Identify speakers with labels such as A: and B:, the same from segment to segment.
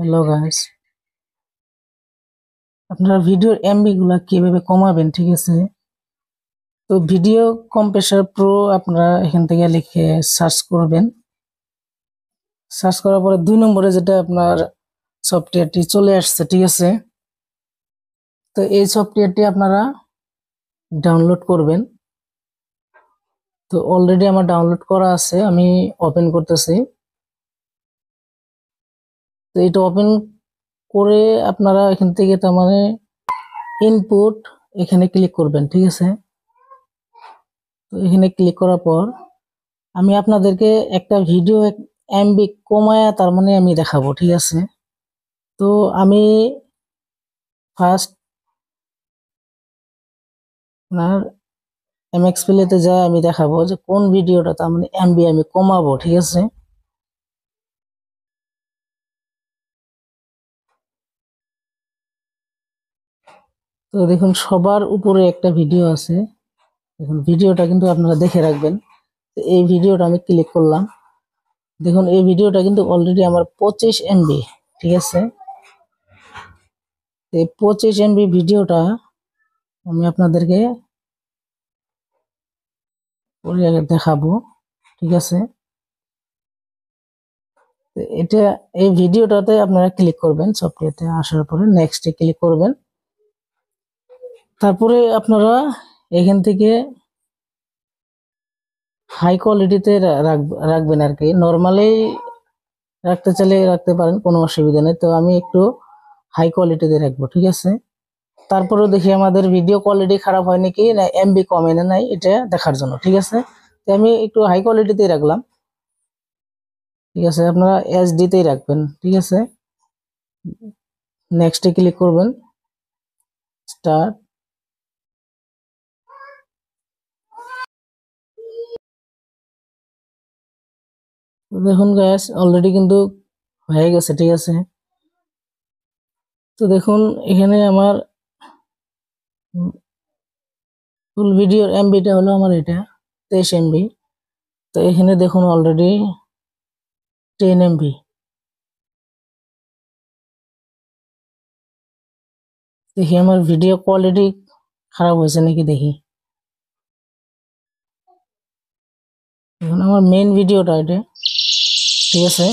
A: Hello guys, আপনারা ভিডিওর MB গুলা কিভাবে কমাবেন, ঠিক আছে? তো ভিডিও কম্প্রেসার প্রো আপনারা এখান থেকে লিখে সার্চ করবেন। সার্চ করার পরে 2 নম্বরে যেটা আপনার সফটওয়্যারটি চলে আসছে, ঠিক আছে? তো এই সফটওয়্যারটি আপনারা ডাউনলোড করবেন। তো অলরেডি আমার ডাউনলোড করা আছে, আমি ওপেন করতেছি। তো এটা ওপেন করে আপনারা এখান থেকে তার মানে ইনপুট এখানে ক্লিক করবেন, ঠিক আছে? তো এখানে ক্লিক করার পর আমি আপনাদেরকে একটা ভিডিও এমবি কমায়া তার মানে আমি দেখাবো, ঠিক আছে? তো আমি ফার্স্ট আপনার এমএক্স প্লেতে যাই, আমি দেখাবো যে কোন ভিডিওটা তার মানে এমবি আমি কমাবো, ঠিক আছে? তো দেখুন সবার উপরে একটা ভিডিও আছে, দেখুন ভিডিওটা কিন্তু আপনারা দেখে রাখবেন। তো এই ভিডিওটা আমি ক্লিক করলাম, দেখুন এই ভিডিওটা কিন্তু অলরেডি আমার 25 এমবি, ঠিক আছে? এই 25 এমবি ভিডিওটা আমি আপনাদেরকে পরে দেখাবো, ঠিক আছে? এটা এই ভিডিওটাতে আপনারা ক্লিক করবেন, সফটওয়্যারতে আসার পরে নেক্সটে ক্লিক করবেন। তারপরে আপনারা এখান থেকে হাই কোয়ালিটিতে রাখবেন আর কি। নর্মালি রাখতে চাইলে রাখতে পারেন, কোনো অসুবিধা নেই। তো আমি একটু হাই কোয়ালিটিতে রাখবো, ঠিক আছে? তারপরেও দেখি আমাদের ভিডিও কোয়ালিটি খারাপ হয় নাকি, না এমবি কমে না নাই, এটা দেখার জন্য, ঠিক আছে? তো আমি একটু হাই কোয়ালিটিতেই রাখলাম, ঠিক আছে? আপনারা এইচডিতেই রাখবেন, ঠিক আছে? নেক্সটে ক্লিক করবেন, স্টার্ট। দেখুন গ্যাস অলরেডি কিন্তু হয়ে গেছে, ঠিক আছে? তো দেখুন এখানে আমার ফুল ভিডিওর এমবিটা হলো আমার এটা 23 এমবি। তো এখানে দেখুন অলরেডি 10 এমবি। দেখি আমার ভিডিও কোয়ালিটি খারাপ হয়েছে নাকি দেখি। দেখুন আমার মেইন ভিডিওটা এটা, ঠিক আছে?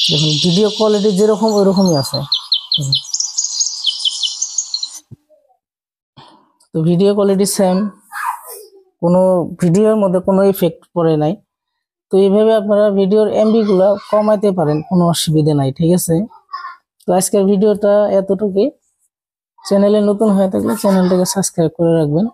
A: দেখুন ভিডিও কোয়ালিটি যেরকম ওইরকমই আছে। তো ভিডিও কোয়ালিটি সেম, কোনো ভিডিওর মধ্যে কোনো ইফেক্ট পড়ে নাই। তো এইভাবে আপনারা ভিডিওর এমবি গুলা কমাইতে পারেন, কোনো অসুবিধা নাই, ঠিক আছে? তো আজকের ভিডিওটা এতটুকুই। চ্যানেলে নতুন হয়ে থাকলে চ্যানেলটাকে সাবস্ক্রাইব করে রাখবেন।